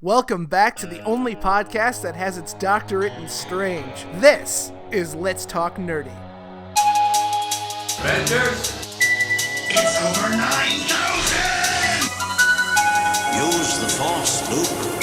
Welcome back to the only podcast that has its doctorate in strange. This is Let's Talk Nerdy. Avengers! It's over 9,000! Use the Force, Luke.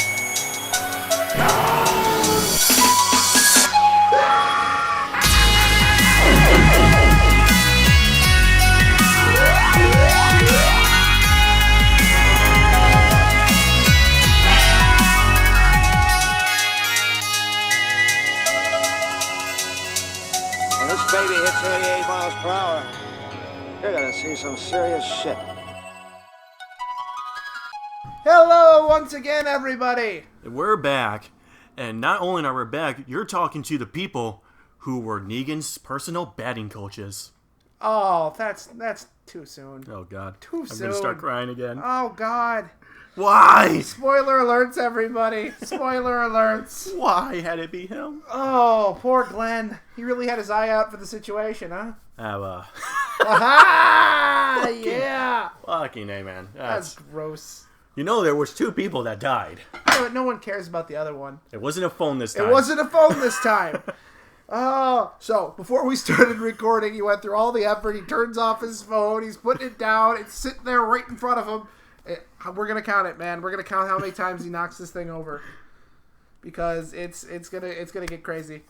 When this baby hits 88 miles per hour, you're gonna see some serious shit. Hello once again, everybody. We're back, and not only are we back, you're talking to the people who were Negan's personal batting coaches. Oh, that's too soon. Oh, God. Too I'm soon. going to start crying again. Oh, God. Why? Spoiler alerts, everybody. Spoiler alerts. Why had it be him? Oh, poor Glenn. He really had his eye out for the situation, huh? Aha! Yeah! Fucking A, man. That's gross. You know, there was two people that died. No one cares about the other one. It wasn't a phone this time. It wasn't a phone this time. Oh, so before we started recording, he went through all the effort. He turns off his phone. He's putting it down. It's sitting there right in front of him. We're gonna count it, man. We're gonna count how many times he knocks this thing over, because it's gonna get crazy.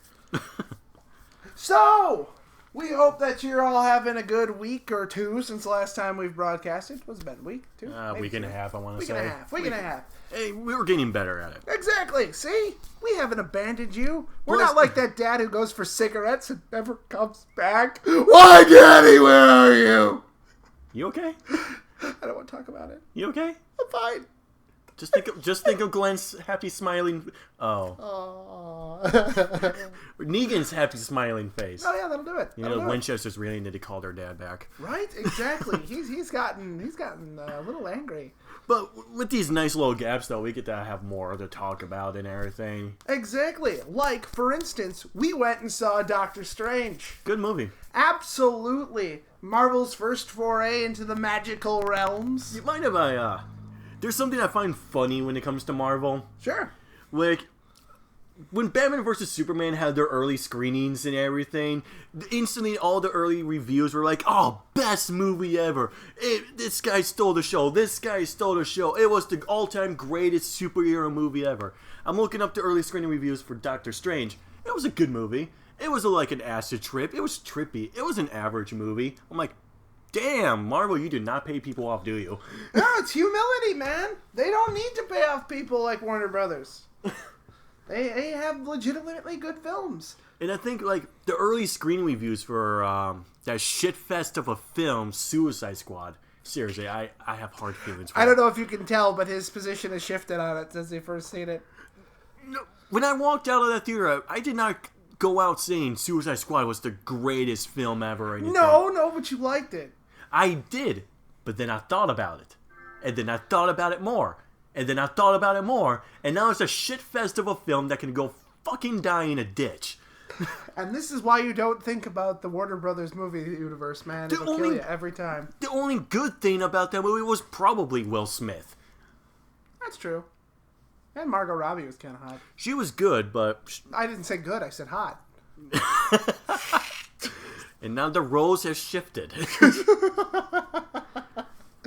So we hope that you're all having a good week or two since the last time we've broadcasted. What's it been? A week, two? Week and a half, I want to say. Week and a half. Hey, we were getting better at it. Exactly. See? We haven't abandoned you. We're not like that dad who goes for cigarettes and never comes back. Why, Daddy? Where are you? You okay? I don't want to talk about it. You okay? I'm fine. Just think of Glenn's happy smiling. Oh. Negan's happy smiling face. Oh yeah, that'll do it. You know, Winchester's really need to call their dad back. Right? Exactly. he's gotten a little angry. But with these nice little gaps, though, we get to have more to talk about and everything. Exactly. Like, for instance, we went and saw Doctor Strange. Good movie. Absolutely. Marvel's first foray into the magical realms. You mind if there's something I find funny when it comes to Marvel. Sure. Like, when Batman vs. Superman had their early screenings and everything, instantly all the early reviews were like, oh, best movie ever. This guy stole the show. This guy stole the show. It was the all-time greatest superhero movie ever. I'm looking up the early screening reviews for Doctor Strange. It was a good movie. It was like an acid trip. It was trippy. It was an average movie. I'm like, damn, Marvel, you do not pay people off, do you? No, it's humility, man. They don't need to pay off people like Warner Brothers. They have legitimately good films. And I think, like, the early screen reviews for that shitfest of a film, Suicide Squad. Seriously, I have hard feelings for it. I don't know if you can tell, but his position has shifted on it since he first seen it. No, when I walked out of that theater, I did not go out saying Suicide Squad was the greatest film ever or anything. No, but you liked it. I did, but then I thought about it. And then I thought about it more. And then I thought about it more. And now it's a shitfest of a film that can go fucking die in a ditch. And this is why you don't think about the Warner Brothers movie universe, man. It'll kill you every time. The only good thing about that movie was probably Will Smith. That's true. And Margot Robbie was kind of hot. She was good, but... I didn't say good, I said hot. And now the roles have shifted.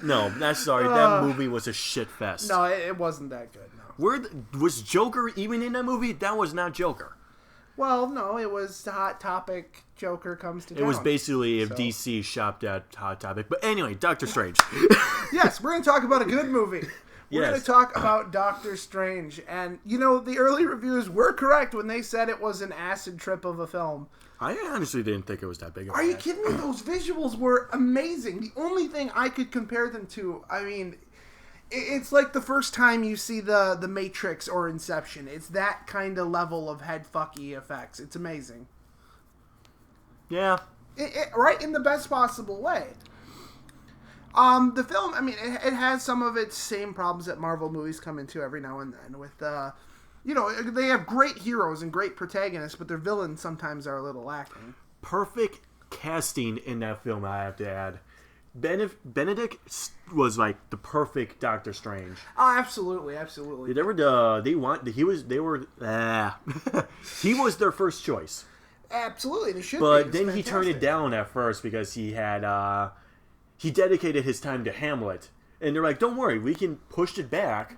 No, that's sorry. That movie was a shit fest. No, it wasn't that good, no. Was Joker even in that movie? That was not Joker. Well, no, it was Hot Topic. Joker comes to town. It was basically if DC shopped at Hot Topic. But anyway, Doctor Strange. Yes, we're going to talk about a good movie. We're going to talk about Doctor Strange. And, you know, the early reviews were correct when they said it was an acid trip of a film. I honestly didn't think it was that big of a Are you kidding me? Those visuals were amazing. The only thing I could compare them to, I mean, it's like the first time you see the Matrix or Inception. It's that kind of level of headfucky effects. It's amazing. Yeah. Right? In the best possible way. The film, I mean, it has some of its same problems that Marvel movies come into every now and then with, you know, they have great heroes and great protagonists, but their villains sometimes are a little lacking. Perfect casting in that film, I have to add. Benedict was like the perfect Doctor Strange. Oh, absolutely. They were he was their first choice. Absolutely, they should. But then he turned it down at first because he had he dedicated his time to Hamlet, and they're like, "Don't worry, we can push it back."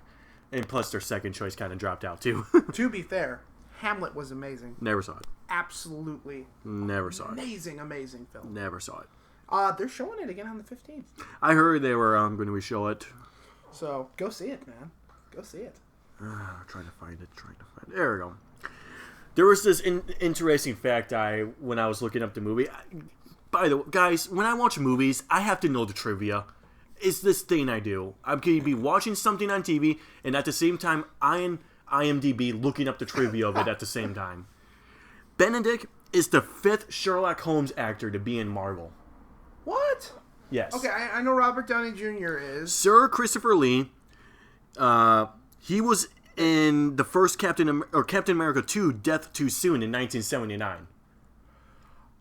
And plus, their second choice kind of dropped out too. To be fair, Hamlet was amazing. Never saw it. Absolutely. Never saw it. Amazing film. Never saw it. They're showing it again on the 15th. I heard they were going to show it. So go see it, man. Go see it. Trying to find it. There we go. There was this interesting fact when I was looking up the movie. By the way, guys, when I watch movies, I have to know the trivia. It's this thing I do. I'm going to be watching something on TV, and at the same time, IMDb looking up the trivia of it at the same time. Benedict is the 5th Sherlock Holmes actor to be in Marvel. What? Yes. Okay, I know Robert Downey Jr. is. Sir Christopher Lee, he was in the first Captain America 2, Death Too Soon in 1979.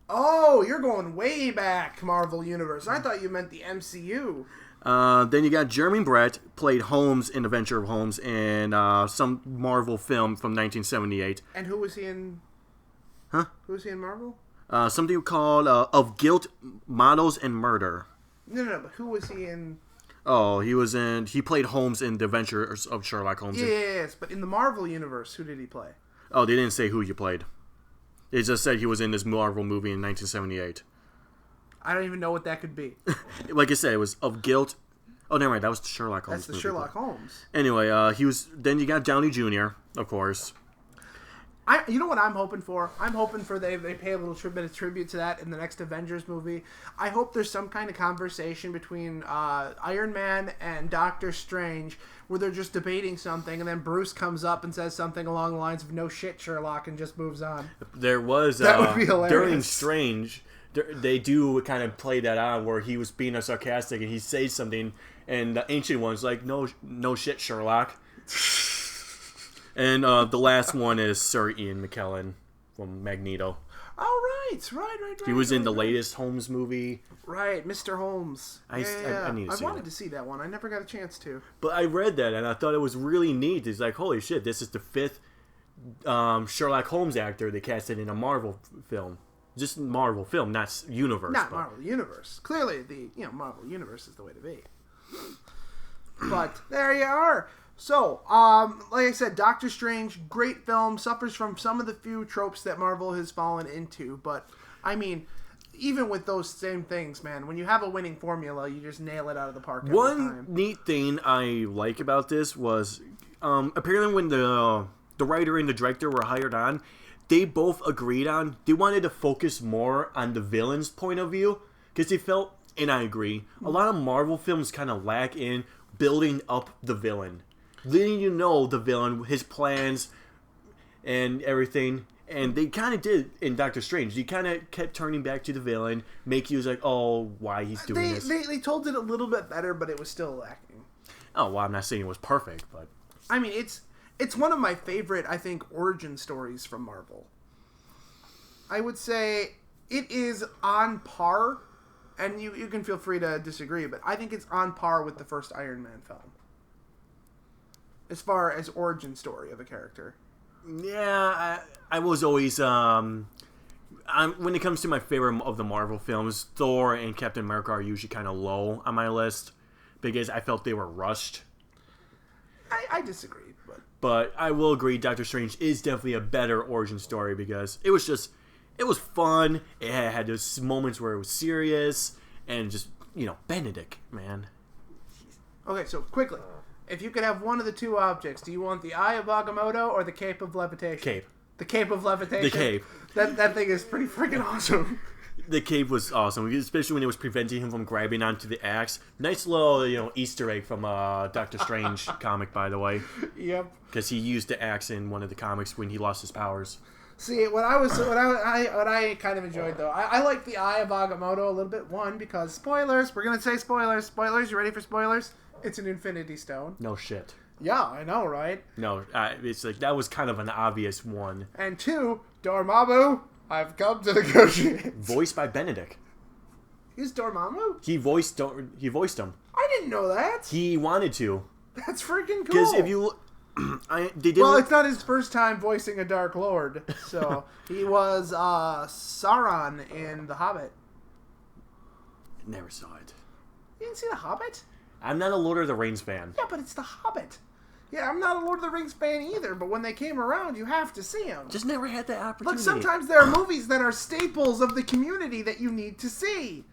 Oh, you're going way back, Marvel Universe. I thought you meant the MCU. Then you got Jeremy Brett, played Holmes in Adventure of Holmes in some Marvel film from 1978. And who was he in? Huh? Who was he in Marvel? Something called Of Guilt, Models, and Murder. No, but who was he in? Oh, he played Holmes in The Adventures of Sherlock Holmes. Yes, but in the Marvel Universe, who did he play? Oh, they didn't say who you played. They just said he was in this Marvel movie in 1978. I don't even know what that could be. Like I said, it was Of Guilt. Oh, never mind. That was the Sherlock Holmes That's the movie. Sherlock Holmes. Anyway, he was. Then you got Downey Jr., of course. You know what I'm hoping for? I'm hoping for they pay a little bit of tribute to that in the next Avengers movie. I hope there's some kind of conversation between Iron Man and Doctor Strange where they're just debating something, and then Bruce comes up and says something along the lines of "No shit, Sherlock," and just moves on. There was that would be hilarious. During Strange, they do kind of play that on where he was being sarcastic and he says something, and the Ancient One's like, "No shit, Sherlock." And the last one is Sir Ian McKellen from Magneto. Oh, right. He was in the latest Holmes movie. Right, Mr. Holmes. I need to see I wanted that. to see that one. I never got a chance to. But I read that and I thought it was really neat. It's like, holy shit, this is the 5th Sherlock Holmes actor they casted in a Marvel film. Just Marvel film, not universe. Not Marvel Universe. Clearly, Marvel Universe is the way to be. But there you are. So, like I said, Doctor Strange, great film, suffers from some of the few tropes that Marvel has fallen into. But, I mean, even with those same things, man, when you have a winning formula, you just nail it out of the park every time. Neat thing I like about this was, apparently when the writer and the director were hired on, they both agreed on, they wanted to focus more on the villain's point of view. Because they felt, and I agree, a lot of Marvel films kind of lack in building up the villain. Letting you know the villain, his plans, and everything. And they kind of did in Doctor Strange. You kind of kept turning back to the villain, make you like, oh, why he's doing this. They told it a little bit better, but it was still lacking. Oh, well, I'm not saying it was perfect, but... I mean, it's one of my favorite, I think, origin stories from Marvel. I would say it is on par, and you can feel free to disagree, but I think it's on par with the first Iron Man film. As far as origin story of a character. Yeah, I was always when it comes to my favorite of the Marvel films, Thor and Captain America are usually kind of low on my list because I felt they were rushed. I disagree, but I will agree Doctor Strange is definitely a better origin story because it was fun. It had those moments where it was serious and just, Benedict, man. Okay, so quickly. If you could have one of the two objects, do you want the Eye of Agamotto or the Cape of Levitation? Cape. The Cape of Levitation? The Cape. That thing is pretty freaking awesome. The Cape was awesome, especially when it was preventing him from grabbing onto the axe. Nice little, Easter egg from Doctor Strange comic, by the way. Yep. Because he used the axe in one of the comics when he lost his powers. See, what I kind of enjoyed though, I like the Eye of Agamotto a little bit. One, because spoilers. We're gonna say spoilers. Spoilers. You ready for spoilers? It's an Infinity Stone. No shit. Yeah, I know, right? No, it's like that was kind of an obvious one. And two, Dormammu, I've come to negotiate. Voiced by Benedict. He was Dormammu? He voiced him. I didn't know that. He wanted to. That's freaking cool. Because if you they did. Well, it's not his first time voicing a Dark Lord. So he was Sauron in The Hobbit. Never saw it. You didn't see The Hobbit? I'm not a Lord of the Rings fan. Yeah, but it's The Hobbit. Yeah, I'm not a Lord of the Rings fan either, but when they came around, you have to see them. Just never had that opportunity. Look, sometimes there are movies that are staples of the community that you need to see.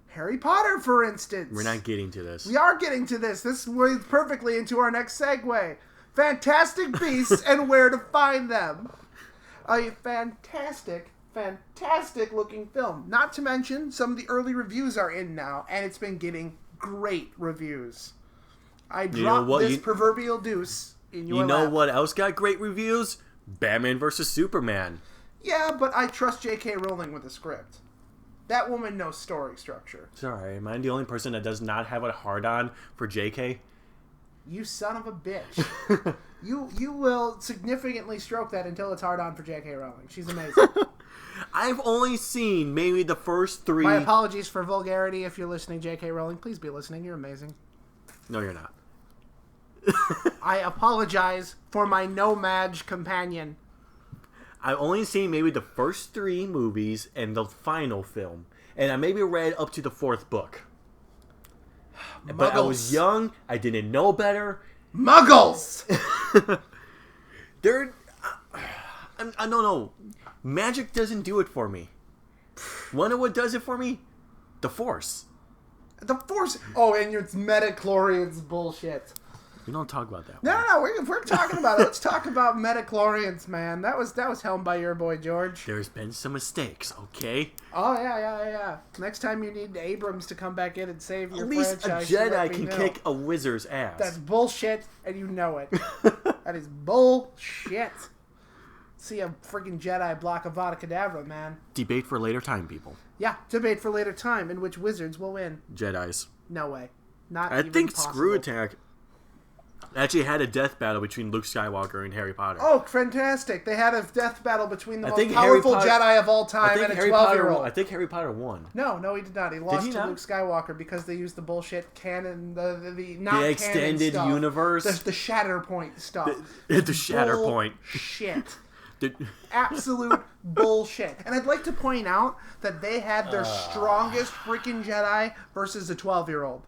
Harry Potter, for instance. We're not getting to this. We are getting to this. This leads perfectly into our next segue. Fantastic Beasts and Where to Find Them. A fantastic looking film. Not to mention, some of the early reviews are in now, and it's been getting great reviews. I dropped this proverbial deuce in your lap. You know what else got great reviews? Batman vs. Superman. Yeah, but I trust J.K. Rowling with the script. That woman knows story structure. Sorry, am I the only person that does not have a hard-on for J.K.? You son of a bitch. You will significantly stroke that until it's hard on for J.K. Rowling. She's amazing. I've only seen maybe the first 3... My apologies for vulgarity if you're listening, J.K. Rowling. Please be listening. You're amazing. No, you're not. I apologize for my no-madge companion. I've only seen maybe the first 3 movies and the final film. And I maybe read up to the 4th book. Muggles. But I was young. I didn't know better. Muggles! I don't know. Magic doesn't do it for me. Wanna what does it for me? The Force. The Force... Oh, and it's metachlorians bullshit. We don't talk about that. No. We're talking about it. Let's talk about metachlorians, man. That was helmed by your boy George. There's been some mistakes, okay? Oh yeah. Next time you need Abrams to come back in and save your At least a franchise, you let Jedi me can know. kick a wizard's ass. That's bullshit, and you know it. That is bullshit. See a freaking Jedi block Avada Kedavra, man. Debate for later time, people. Yeah, debate for later time in which wizards will win. Jedis. No way. Not I even think possible. Screw Attack actually had a death battle between Luke Skywalker and Harry Potter. Oh, fantastic. They had a death battle between the I most think Harry powerful Potter- Jedi of all time and a 12-year-old. I think Harry Potter won. No, he did not. He lost he to not? Luke Skywalker because they used the bullshit canon, the not The canon extended stuff. universe? The Shatterpoint stuff. The Shatterpoint. Shit. The- Absolute bullshit. And I'd like to point out that they had their strongest freaking Jedi versus a 12-year-old.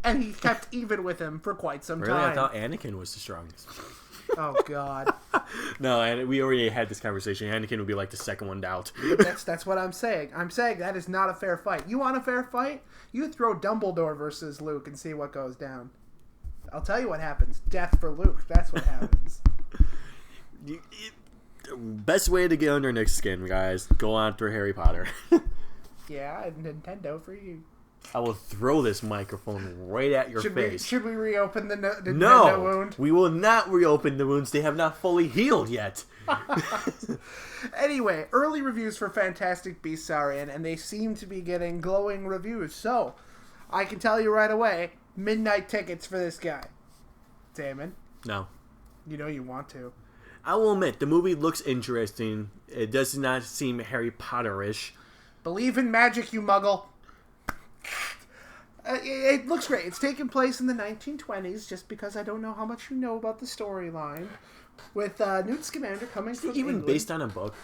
And he kept even with him for quite some Really? time. I thought Anakin was the strongest. Oh, God. No, and we already had this conversation. Anakin would be like the second one out. That's what I'm saying. I'm saying that is not a fair fight. You want a fair fight? You throw Dumbledore versus Luke and see what goes down. I'll tell you what happens. Death for Luke. That's what happens. Best way to get under Nick's skin, guys. Go after Harry Potter. Yeah, Nintendo for you. I will throw this microphone right at your face. Should we reopen the Nintendo No, wound? we will not reopen the wounds. They have not fully healed yet. Anyway, early reviews for Fantastic Beasts are in, and they seem to be getting glowing reviews. So, I can tell you right away, midnight tickets for this guy. Damon, No. you know you want to. I will admit, the movie looks interesting. It does not seem Harry Potter-ish. Believe in magic, you muggle. It looks great. It's taking place in the 1920s, just because I don't know how much you know about the storyline. With Newt Scamander coming from Even England. based on a book.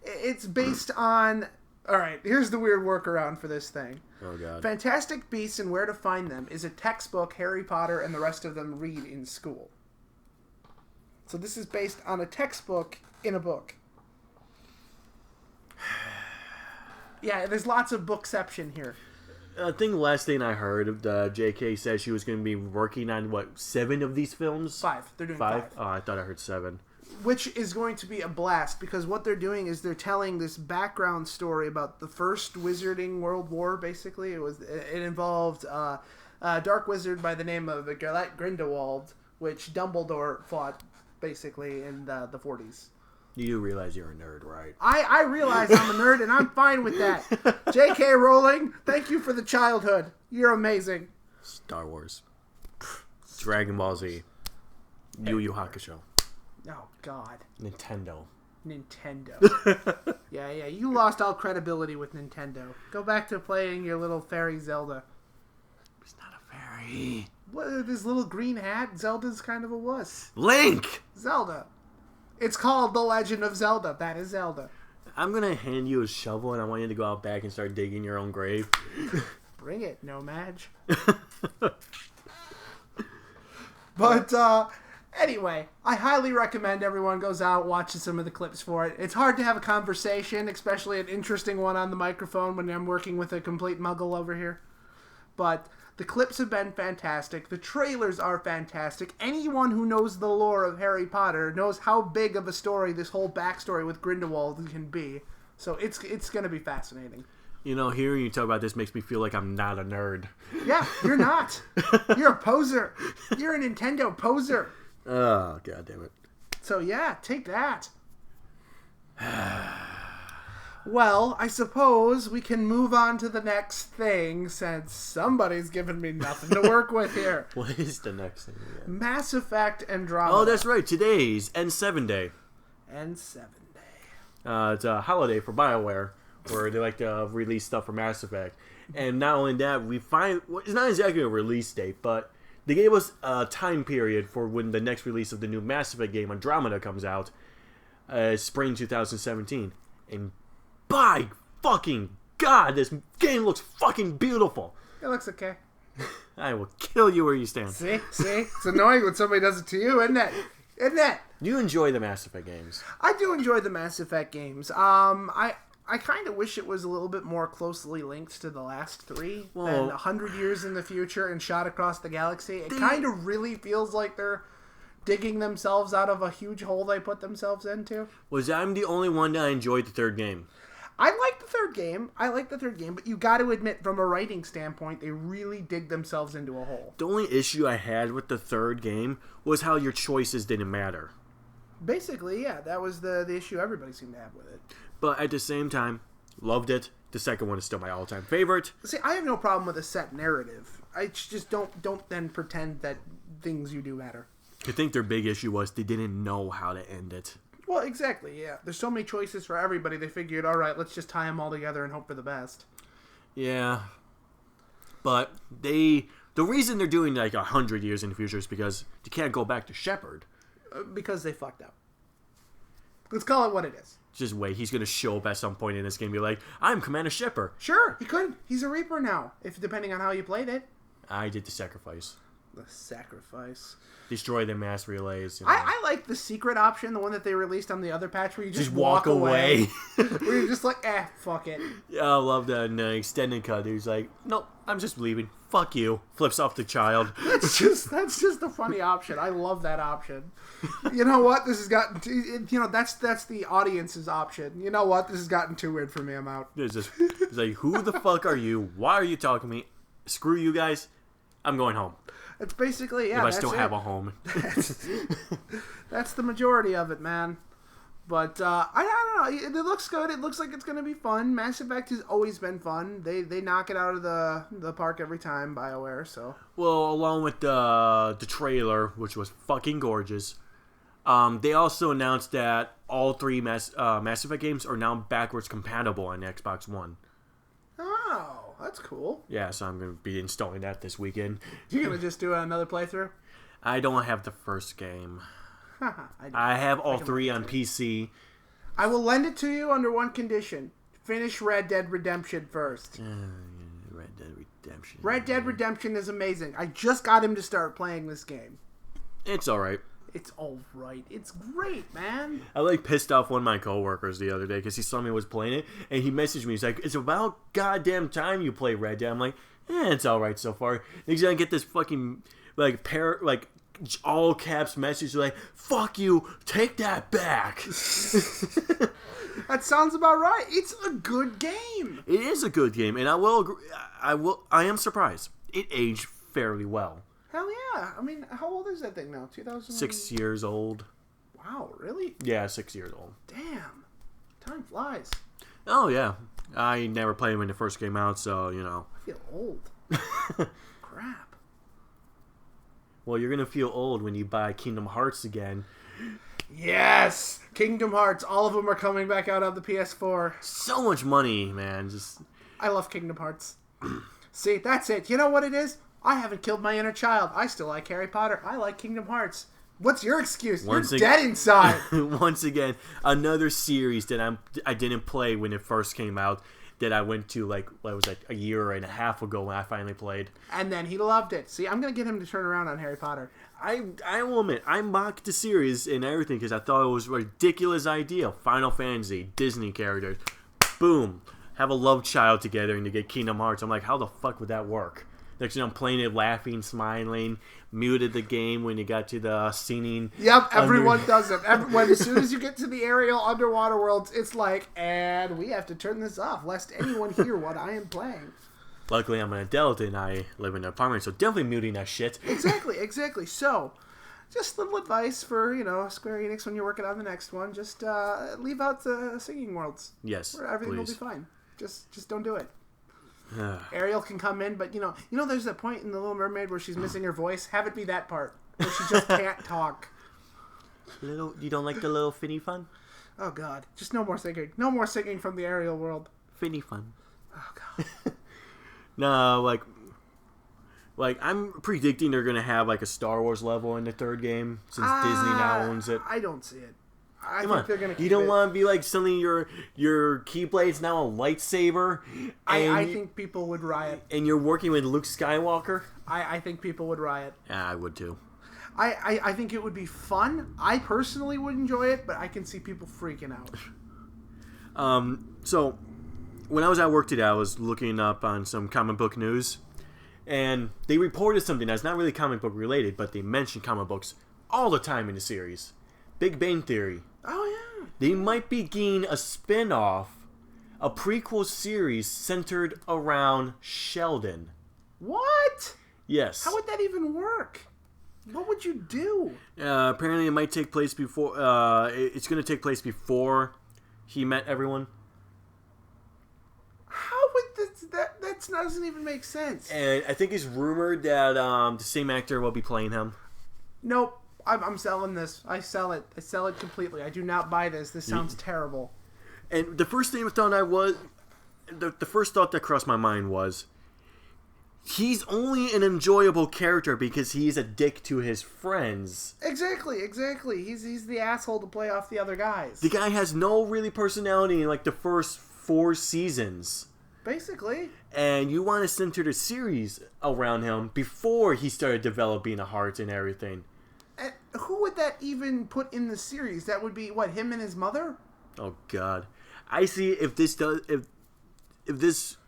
It's based on... Alright, here's the weird workaround for this thing. Oh, God. Fantastic Beasts and Where to Find Them is a textbook Harry Potter and the rest of them read in school. So this is based on a textbook in a book. Yeah, there's lots of bookception here. I think the last thing I heard, J.K. said she was going to be working on, 7 of these films? 5. They're doing 5. Oh, I thought I heard 7. Which is going to be a blast, because what they're doing is they're telling this background story about the first Wizarding World War, basically. It involved a dark wizard by the name of Gellert Grindelwald, which Dumbledore fought, basically, in the 40s. You do realize you're a nerd, right? I realize I'm a nerd, and I'm fine with that. J.K. Rowling, thank you for the childhood. You're amazing. Star Wars. Dragon Ball Z. Yu Yu Hakusho. Oh, God. Nintendo. Nintendo. Yeah, you lost all credibility with Nintendo. Go back to playing your little fairy Zelda. It's not a fairy. What, this little green hat? Zelda's kind of a wuss. Link! Zelda. It's called The Legend of Zelda. That is Zelda. I'm gonna hand you a shovel and I want you to go out back and start digging your own grave. Bring it, no Madge. But, anyway, I highly recommend everyone goes out, watches some of the clips for it. It's hard to have a conversation, especially an interesting one on the microphone when I'm working with a complete muggle over here. But the clips have been fantastic. The trailers are fantastic. Anyone who knows the lore of Harry Potter knows how big of a story this whole backstory with Grindelwald can be. So it's going to be fascinating. You know, hearing you talk about this makes me feel like I'm not a nerd. Yeah, you're not. You're a poser. You're a Nintendo poser. Oh, god damn it. So yeah, take that. Well, I suppose we can move on to the next thing since somebody's giving me nothing to work with here. What is the next thing again? Mass Effect Andromeda. Oh, that's right. Today's N7 Day. N7 Day. It's a holiday for BioWare where they like to release stuff for Mass Effect. And not only that, it's not exactly a release date, but they gave us a time period for when the next release of the new Mass Effect game, Andromeda, comes out. Spring 2017. And by fucking God, this game looks fucking beautiful. It looks okay. I will kill you where you stand. See? It's annoying when somebody does it to you, isn't it? Isn't it? You enjoy the Mass Effect games. I do enjoy the Mass Effect games. I kind of wish it was a little bit more closely linked to the last three than 100 years in the future and shot across the galaxy. It kind of really feels like they're digging themselves out of a huge hole they put themselves into. I'm the only one that enjoyed the third game. I like the third game, but you got to admit, from a writing standpoint, they really dig themselves into a hole. The only issue I had with the third game was how your choices didn't matter. Basically, yeah, that was the issue everybody seemed to have with it. But at the same time, loved it. The second one is still my all-time favorite. See, I have no problem with a set narrative. I just don't then pretend that things you do matter. I think their big issue was they didn't know how to end it. Well, exactly, yeah. There's so many choices for everybody, they figured, all right, let's just tie them all together and hope for the best. Yeah. But the reason they're doing like 100 years in the future is because you can't go back to Shepard. Because they fucked up. Let's call it what it is. Just wait, he's going to show up at some point in this game and be like, I'm Commander Shepard. Sure, he could. He's a Reaper now, depending on how you played it. I did the sacrifice. The sacrifice. Destroy the mass relays. You know. I like the secret option, the one that they released on the other patch where you just walk away. Where you're just like, fuck it. Yeah, I love that in the extended cut. He's like, nope, I'm just leaving. Fuck you. Flips off the child. That's just a funny option. I love that option. You know what? This has gotten that's the audience's option. You know what? This has gotten too weird for me. I'm out. It's like, who the fuck are you? Why are you talking to me? Screw you guys. I'm going home. It's basically, yeah. If I still have a home. That's the majority of it, man. But I don't know. It looks good. It looks like it's going to be fun. Mass Effect has always been fun. They knock it out of the park every time, BioWare. So well, along with the trailer, which was fucking gorgeous, they also announced that all three Mass Effect games are now backwards compatible on Xbox One. Oh, that's cool. Yeah, so I'm going to be installing that this weekend. You're going to just do another playthrough? I don't have the first game. I have all three on PC. I will lend it to you under one condition. Finish Red Dead Redemption first. Red Dead Redemption. Red Dead Redemption is amazing. I just got him to start playing this game. It's alright. It's alright. It's great, man. I pissed off one of my coworkers the other day because he saw me was playing it, and he messaged me. He's like, "It's about goddamn time you play Red Dead." I'm like, it's alright so far. And he's gonna get this fucking all caps message like, "Fuck you, take that back." That sounds about right. It's a good game. It is a good game, and I will agree. I am surprised. It aged fairly well. Hell yeah. I mean, how old is that thing now? 2000? 6 years old. Wow, really? Yeah, 6 years old. Damn. Time flies. Oh, yeah. I never played when it first came out, so, you know. I feel old. Crap. Well, you're going to feel old when you buy Kingdom Hearts again. Yes! Kingdom Hearts. All of them are coming back out on the PS4. So much money, man. Just I love Kingdom Hearts. See, that's it. You know what it is? I haven't killed my inner child. I still like Harry Potter. I like Kingdom Hearts. What's your excuse? You're dead inside. Once again, another series that I didn't play when it first came out. That I went to like a year and a half ago when I finally played. And then he loved it. See, I'm gonna get him to turn around on Harry Potter. I will admit, I mocked the series and everything because I thought it was a ridiculous idea. Final Fantasy, Disney characters, boom, have a love child together and to get Kingdom Hearts. I'm like, how the fuck would that work? Next thing I'm playing it, laughing, smiling, muted the game when you got to the singing. Yep, everyone does it. As soon as you get to the Ariel underwater worlds, it's like, and we have to turn this off lest anyone hear what I am playing. Luckily, I'm an adult and I live in an apartment, so definitely muting that shit. Exactly. So, just a little advice for, Square Enix when you're working on the next one. Just leave out the singing worlds. Yes, where everything please. will be fine. Just don't do it. Ariel can come in, but there's that point in The Little Mermaid where she's missing her voice. Have it be that part where she just can't talk. You don't like the little Finny fun? Oh God, just no more singing. No more singing from the Ariel world. Finny fun. Oh God. No, like I'm predicting they're gonna have like a Star Wars level in the third game since Disney now owns it. I don't see it. I Come think on, they're gonna. You don't want to be like suddenly your Keyblade's now a lightsaber. I think people would riot. And you're working with Luke Skywalker. I think people would riot. Yeah, I would too. I think it would be fun. I personally would enjoy it, but I can see people freaking out. So when I was at work today, I was looking up on some comic book news, and they reported something that's not really comic book related, but they mentioned comic books all the time in the series. Big Bang Theory. Oh yeah. They might be getting a spin-off, a prequel series centered around Sheldon. What? Yes. How would that even work? What would you do? Apparently, it might take place before. It's going to take place before he met everyone. How would that? That doesn't even make sense. And I think it's rumored that the same actor will be playing him. Nope. I'm selling this. I sell it. I sell it completely. I do not buy this. This sounds terrible. And the first thing the first thought that crossed my mind was, he's only an enjoyable character because he's a dick to his friends. Exactly. He's the asshole to play off the other guys. The guy has no really personality in like the first 4 seasons. Basically. And you want to center the series around him before he started developing a heart and everything. And who would that even put in the series? That would be what, him and his mother? Oh God, I see. If this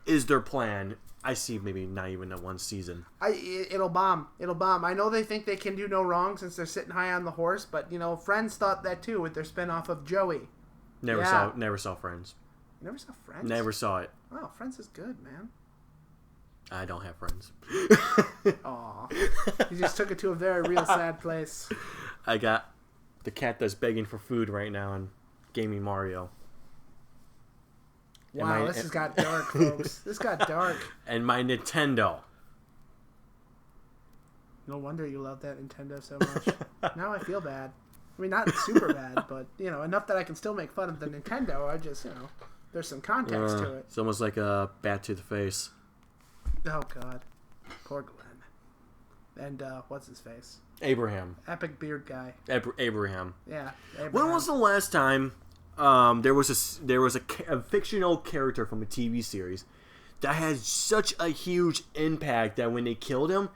is their plan, I see maybe not even a 1 season. It'll bomb. I know they think they can do no wrong since they're sitting high on the horse, but Friends thought that too with their spinoff of Joey. Never saw Friends. You never saw Friends? Never saw it. Wow, Friends is good, man. I don't have friends. Aw. You just took it to a very real sad place. I got the cat that's begging for food right now and gave me Mario. Wow, this has got dark, folks. This got dark. And my Nintendo. No wonder you love that Nintendo so much. Now I feel bad. I mean, not super bad, but, enough that I can still make fun of the Nintendo. I just, there's some context to it. It's almost like a bat to the face. Oh, God. Poor Glenn. And, what's his face? Abraham. Epic beard guy. Abraham. Yeah. Abraham. When was the last time there was a fictional character from a TV series that had such a huge impact that when they killed him,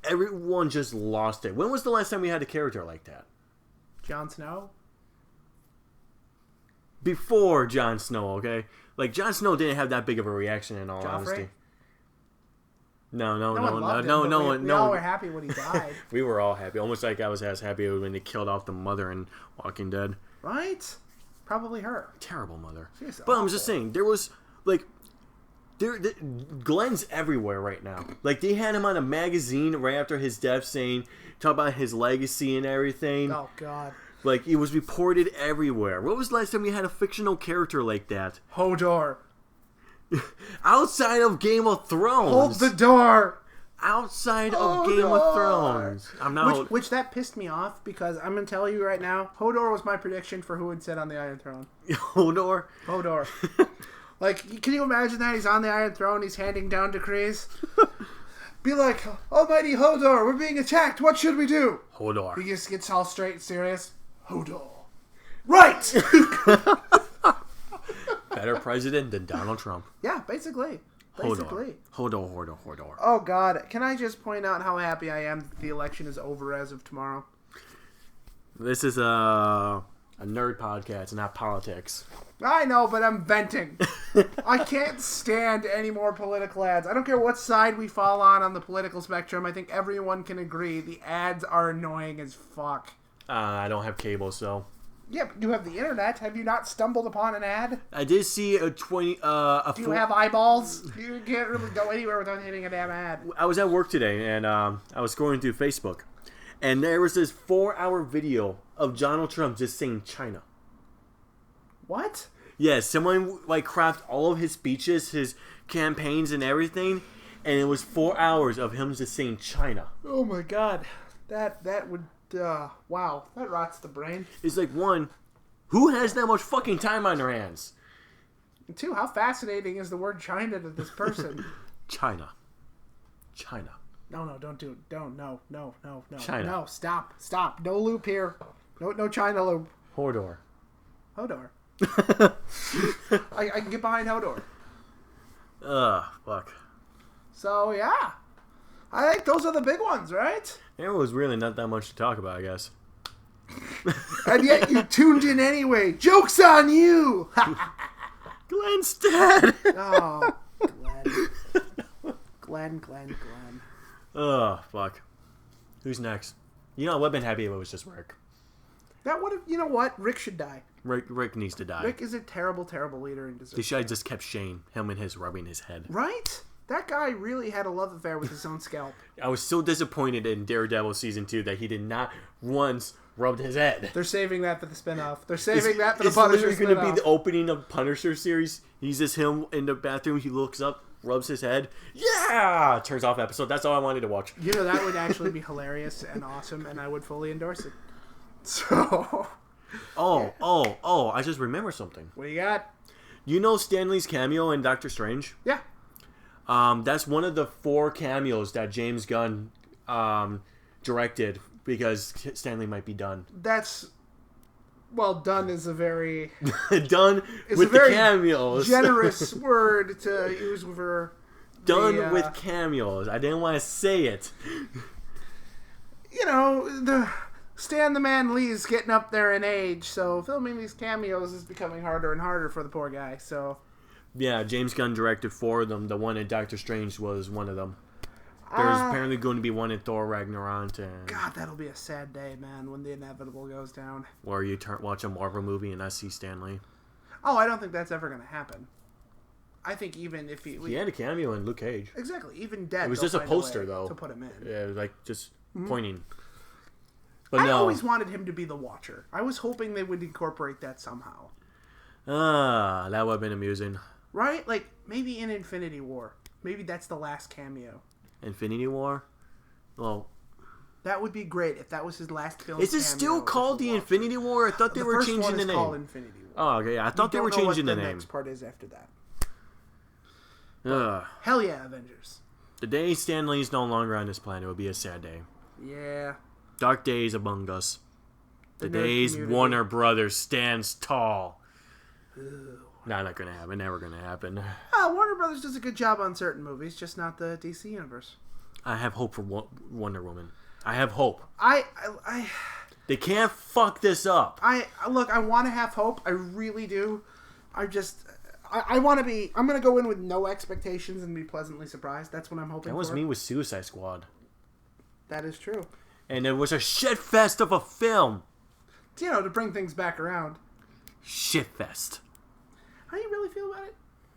everyone just lost it? When was the last time we had a character like that? Jon Snow? Before Jon Snow, okay? Like, Jon Snow didn't have that big of a reaction in all honesty. No. No one. We all were happy when he died. We were all happy. Almost like I was as happy when they killed off the mother in Walking Dead. Right? Probably her. Terrible mother. She's but awful. I'm just saying, there was, like, Glenn's everywhere right now. Like, they had him on a magazine right after his death talk about his legacy and everything. Oh, God. Like, it was reported everywhere. What was the last time we had a fictional character like that? Hodor. Outside of Game of Thrones. Hold the door. outside of Game of Thrones. I'm not. Which that pissed me off because I'm gonna tell you right now, Hodor was my prediction for who would sit on the Iron Throne. Hodor. Like, can you imagine that? He's on the Iron Throne, he's handing down decrees. Be like, Almighty Hodor, we're being attacked, what should we do? Hodor. He just gets all straight and serious. Hodor. Right! Better president than Donald Trump. Yeah, basically. Hodor. Oh, God. Can I just point out how happy I am that the election is over as of tomorrow? This is a nerd podcast, not politics. I know, but I'm venting. I can't stand any more political ads. I don't care what side we fall on the political spectrum. I think everyone can agree the ads are annoying as fuck. I don't have cable, so... Yeah, but you have the internet. Have you not stumbled upon an ad? I did see a 20... Do you have eyeballs? You can't really go anywhere without hitting a damn ad. I was at work today, and I was scrolling through Facebook, and there was this 4-hour video of Donald Trump just saying China. What? Yeah, someone cropped all of his speeches, his campaigns, and everything, and it was 4 hours of him just saying China. Oh my God, that would wow, that rots the brain. It's like, one, who has that much fucking time on their hands? And two, how fascinating is the word China to this person? China. No, don't do it. Don't. No. China. No, stop. No loop here. No China loop. Hodor. I can get behind Hodor. Fuck. So, yeah. I think those are the big ones, right? There was really not that much to talk about, I guess. And yet you tuned in anyway. Joke's on you! Glenn's dead! Oh, Glenn. Oh, fuck. Who's next? You know, I've been happy if it was just Rick. That would have, you know what? Rick should die. Rick needs to die. Rick is a terrible, terrible leader and deserves. They should have just kept Shane, him and his rubbing his head. Right? That guy really had a love affair with his own scalp. I was so disappointed in Daredevil Season 2 that he did not once rub his head. They're saving that for the spinoff. They're saving that for the Punisher spinoff. It's literally going to be the opening of Punisher series. He's just him in the bathroom. He looks up, rubs his head. Yeah! Turns off episode. That's all I wanted to watch. You know, that would actually be hilarious and awesome, and I would fully endorse it. So... Oh, I just remembered something. What do you got? You know Stan Lee's cameo in Doctor Strange? Yeah. That's one of the 4 cameos that James Gunn directed because Stan Lee might be done. That's... Well, done is a very... Done with the cameos. Generous word to use for... Done with cameos. I didn't want to say it. You know, Stan the Man Lee's getting up there in age, so filming these cameos is becoming harder and harder for the poor guy, so... Yeah, James Gunn directed 4 of them. The one in Doctor Strange was one of them. There's apparently going to be one in Thor Ragnarok. And... God, that'll be a sad day, man, when the inevitable goes down. Or you watch a Marvel movie and not see Stan Lee. Oh, I don't think that's ever going to happen. I think even if he had a cameo in Luke Cage. Exactly, even dead. It was just a poster, though. To put him in. Yeah, like just pointing. But I always wanted him to be the Watcher. I was hoping they would incorporate that somehow. That would have been amusing. Right? Like, maybe in Infinity War. Maybe that's the last cameo. Infinity War? Well... That would be great if that was his last film. Is it still called the Infinity War? I thought they were changing the name. The first one is called Infinity War. Oh, okay. I thought they were changing the name. The next part is after that. Hell yeah, Avengers. The day Stan Lee's no longer on this planet will be a sad day. Yeah. Dark days among us. The days community. Warner Brothers stands tall. Nah, not gonna happen. Never gonna happen. Warner Brothers does a good job on certain movies, just not the DC universe. I have hope for Wonder Woman. I have hope. They can't fuck this up. Look, I want to have hope. I really do. I want to be... I'm going to go in with no expectations and be pleasantly surprised. That's what I'm hoping for. That was me with Suicide Squad. That is true. And it was a shitfest of a film. You know, to bring things back around. Shitfest. How do you really feel about it?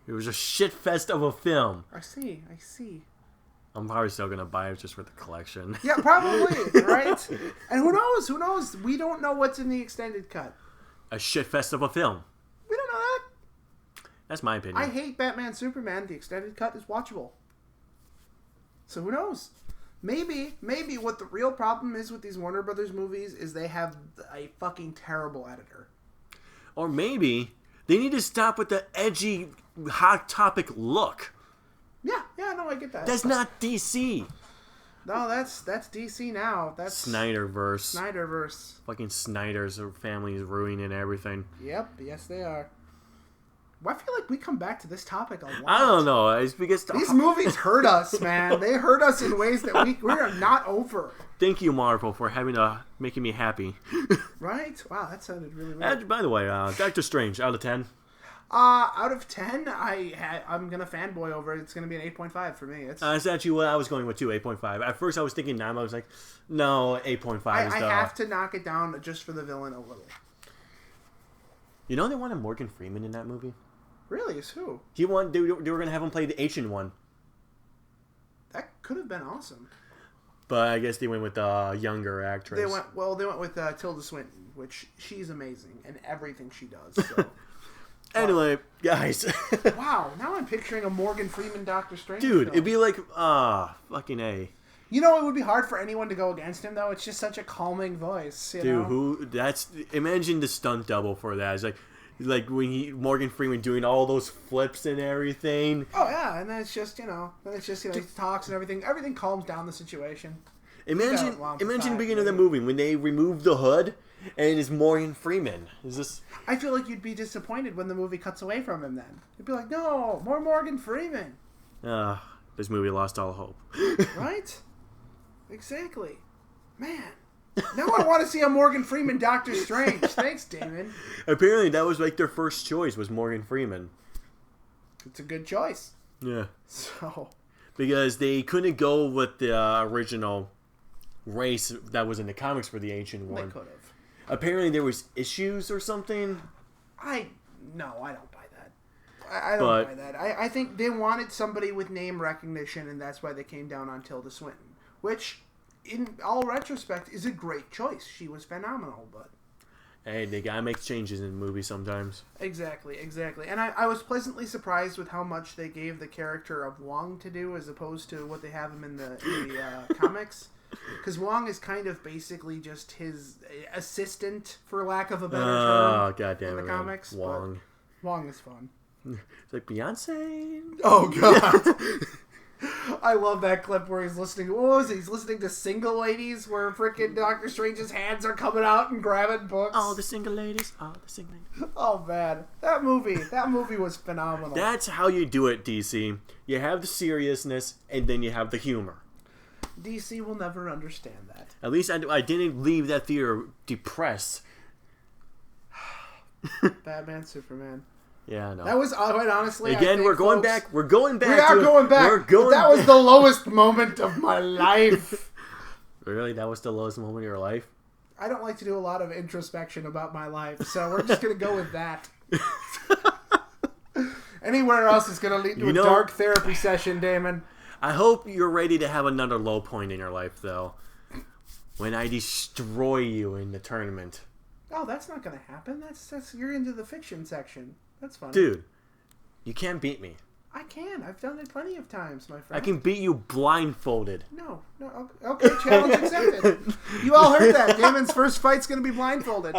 It was a shitfest of a film. I see. I'm probably still going to buy it just for the collection. Yeah, probably, right? And who knows? We don't know what's in the extended cut. A shitfest of a film. We don't know that. That's my opinion. I hate Batman Superman. The extended cut is watchable. So who knows? Maybe what the real problem is with these Warner Brothers movies is they have a fucking terrible editor. Or maybe they need to stop with the edgy, hot topic look. Yeah, no, I get that. That's not DC. No, that's DC now. That's Snyderverse. Fucking Snyder's family is ruining everything. Yep, yes they are. Well, I feel like we come back to this topic a lot. I don't know. It's because these movies hurt us, man. They hurt us in ways that we are not over. Thank you, Marvel, for making me happy. Right? Wow, that sounded really weird. By the way, Doctor Strange, out of 10? Out of 10, I'm gonna fanboy over it. It's gonna be an 8.5 for me. That's actually what I was going with too, 8.5. At first, I was thinking 9. I was like, no, 8.5 is I have to knock it down just for the villain a little. You know they wanted Morgan Freeman in that movie? Really? Is who? They were gonna have him play the ancient one. That could have been awesome. But I guess they went with a younger actress. They went with Tilda Swinton, which she's amazing in everything she does. So. Anyway, guys. Wow, now I'm picturing a Morgan Freeman Doctor Strange Dude, film. it'd be like, fucking A. You know, it would be hard for anyone to go against him, though. It's just such a calming voice, you know? Imagine the stunt double for that. It's like when Morgan Freeman doing all those flips and everything. Oh, yeah, and then it's just, he talks and everything. Everything calms down the situation. Imagine the beginning of the movie when they remove the hood and it's Morgan Freeman. I feel like you'd be disappointed when the movie cuts away from him then. You'd be like, no, more Morgan Freeman. This movie lost all hope. Right? Exactly. Man. Now I want to see a Morgan Freeman Doctor Strange. Thanks, Damon. Apparently that was like their first choice was Morgan Freeman. It's a good choice. Yeah. So. Because they couldn't go with the original race that was in the comics for the Ancient One. They could have. Apparently there was issues or something. I don't buy that. I don't buy that. I think they wanted somebody with name recognition, and that's why they came down on Tilda Swinton. Which, in all retrospect, is a great choice. She was phenomenal, but... Hey, they gotta make changes in movies sometimes. Exactly. And I was pleasantly surprised with how much they gave the character of Wong to do as opposed to what they have him in the comics. Because Wong is kind of basically just his assistant, for lack of a better term, oh, goddamn in the comics. Wong. Wong is fun. It's like Beyonce. Oh, God. I love that clip where he's listening. What was it? He's listening to Single Ladies, where freaking Doctor Strange's hands are coming out and grabbing books. All the single ladies. Oh man, that movie was phenomenal. That's how you do it, DC. You have the seriousness, and then you have the humor. DC will never understand that. At least I didn't leave that theater depressed. Batman, Superman. Yeah, I know. That was, quite honestly, again, we're going back. We're going back. We are going back. That was the lowest moment of my life. Really? That was the lowest moment of your life? I don't like to do a lot of introspection about my life, so we're just going to go with that. Anywhere else is going to lead to a dark therapy session, Damon. I hope you're ready to have another low point in your life, though. When I destroy you in the tournament. Oh, that's not going to happen. That's you're into the fiction section. That's funny. Dude, you can't beat me. I can. I've done it plenty of times, my friend. I can beat you blindfolded. No. Okay, challenge accepted. You all heard that. Damon's first fight's going to be blindfolded.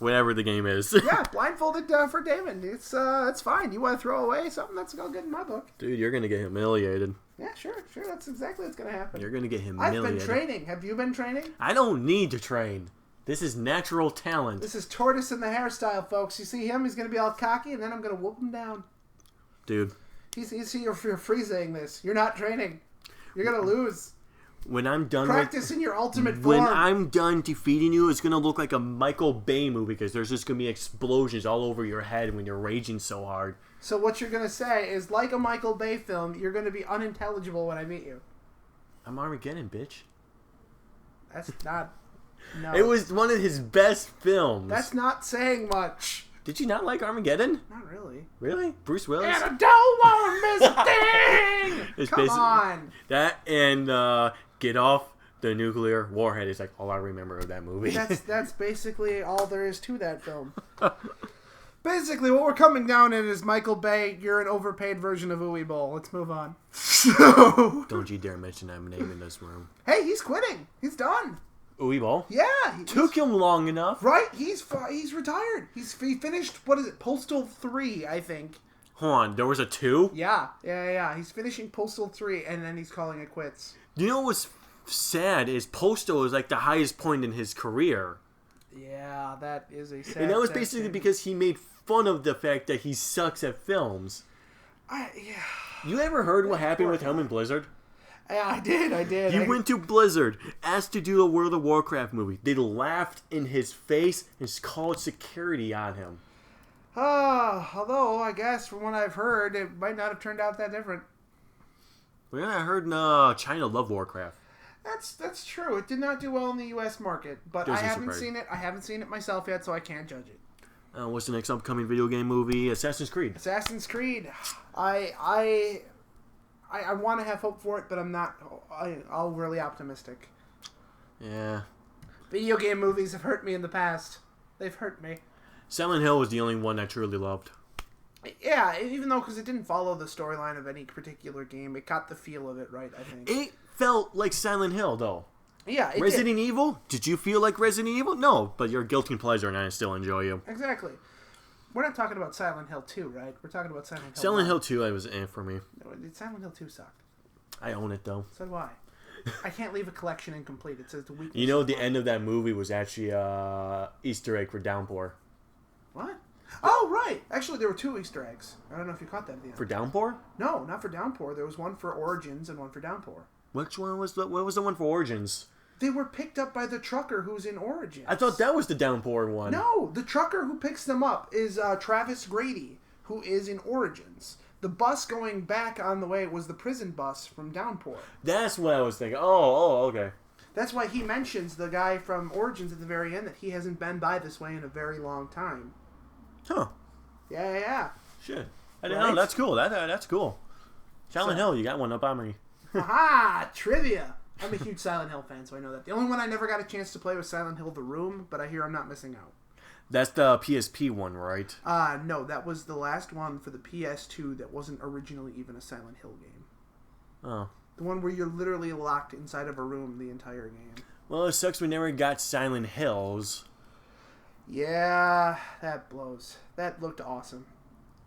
Whatever the game is. Yeah, blindfolded for Damon. It's fine. You want to throw away something? That's all good in my book. Dude, you're going to get humiliated. Yeah, sure. That's exactly what's going to happen. You're going to get humiliated. I've been training. Have you been training? I don't need to train. This is natural talent. This is Tortoise in the hairstyle, folks. You see him? He's going to be all cocky, and then I'm going to whoop him down. Dude. You're free-saying this. You're not training. You're going to lose. When I'm done Practicing your ultimate form. When I'm done defeating you, it's going to look like a Michael Bay movie because there's just going to be explosions all over your head when you're raging so hard. So what you're going to say is, like a Michael Bay film, you're going to be unintelligible when I meet you. I'm Armageddon, bitch. That's not... No. It was one of his best films. That's not saying much. Did you not like Armageddon? Not really. Really? Bruce Willis? And I don't want to miss a thing! Come on! That and Get Off the Nuclear Warhead is like all I remember of that movie. That's basically all there is to that film. Basically, what we're coming down in is Michael Bay, you're an overpaid version of Uwe Boll. Let's move on. So, Don't you dare mention that name in this room. hey, he's quitting. He's done. Uwe Boll? Yeah. Took him long enough. Right? He's retired. He finished, what is it, Postal 3, I think. Hold on, there was a 2? Yeah. He's finishing Postal 3, and then he's calling it quits. You know what's sad is Postal is like the highest point in his career. Yeah, that is a sad And that was sad basically thing. because he made fun of the fact that he sucks at films. Yeah. You ever heard what happened with him in Blizzard? Yeah, I did. He went to Blizzard, asked to do a World of Warcraft movie. They laughed in his face and called security on him. Although, I guess, from what I've heard, it might not have turned out that different. Well, yeah, I heard China loved Warcraft. That's true. It did not do well in the U.S. market, but Doesn't I haven't surprise seen it. I haven't seen it myself yet, so I can't judge it. What's the next upcoming video game movie? Assassin's Creed. Assassin's Creed. I want to have hope for it, but I'm not overly optimistic. Yeah. Video game movies have hurt me in the past. They've hurt me. Silent Hill was the only one I truly loved. Yeah, even though, because it didn't follow the storyline of any particular game, it got the feel of it right, I think. It felt like Silent Hill, though. Yeah, it Resident Evil? Did you feel like Resident Evil? No, but you're guilty pleasure and I still enjoy you. did. Exactly. We're not talking about Silent Hill 2, right? We're talking about Silent Hill Silent 1. Hill 2, I was for me. No, Silent Hill 2 sucked. I own it, though. So do I. I can't leave a collection incomplete. It says the weakness. You know, of the mine. end of that movie was actually Easter egg for Downpour. What? Oh, right. Actually, there were 2 Easter eggs. I don't know if you caught that at the end. For Downpour? No, not for Downpour. There was one for Origins and one for Downpour. Which one was what was the one for Origins? They were picked up by the trucker who's in Origins. I thought that was the Downpour one. No, the trucker who picks them up is Travis Grady, who is in Origins. The bus going back on the way was the prison bus from Downpour. That's what I was thinking. Oh, okay. That's why he mentions the guy from Origins at the very end, that he hasn't been by this way in a very long time. Huh. Yeah. Shit. I didn't Right? know. That's cool. That's cool. Silent Hill, you got one up on me. Haha, trivia. I'm a huge Silent Hill fan, so I know that. The only one I never got a chance to play was Silent Hill The Room, but I hear I'm not missing out. That's the PSP one, right? No, that was the last one for the PS2 that wasn't originally even a Silent Hill game. Oh. The one where you're literally locked inside of a room the entire game. Well, it sucks we never got Silent Hills. Yeah, that blows. That looked awesome.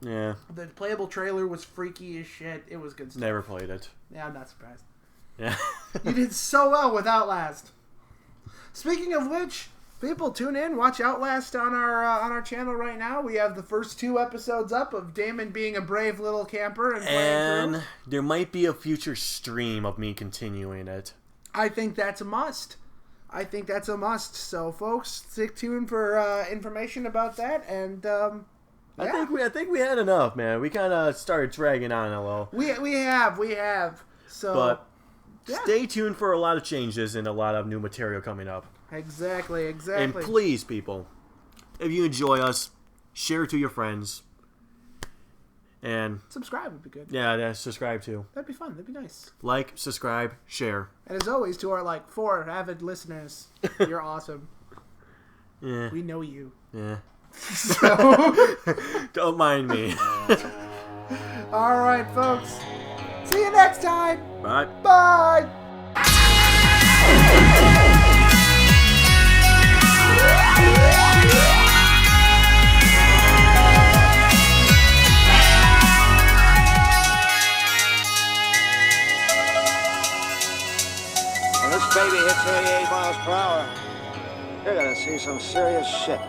Yeah. The playable trailer was freaky as shit. It was good stuff. Never played it. Yeah, I'm not surprised. Yeah. You did so well with Outlast. Speaking of which, people tune in, watch Outlast on our channel right now. We have the first 2 episodes up of Damon being a brave little camper and playing And through. there might be a future stream of me continuing it. I think that's a must. So, folks, stick tuned for information about that. And yeah. I think we had enough, man. We kind of started dragging on a little. we have. So, But yeah. stay tuned for a lot of changes and a lot of new material coming up. Exactly. And please, people, if you enjoy us, share it to your friends. And Subscribe would be good. yeah, subscribe too. That'd be fun. That'd be nice. Like, subscribe, share. And as always, to our 4 avid listeners, you're awesome. Yeah, We know you. yeah. So, Don't mind me. all right, folks. See you next time. Bye. Bye. When this baby hits 88 miles per hour, you're gonna see some serious shit.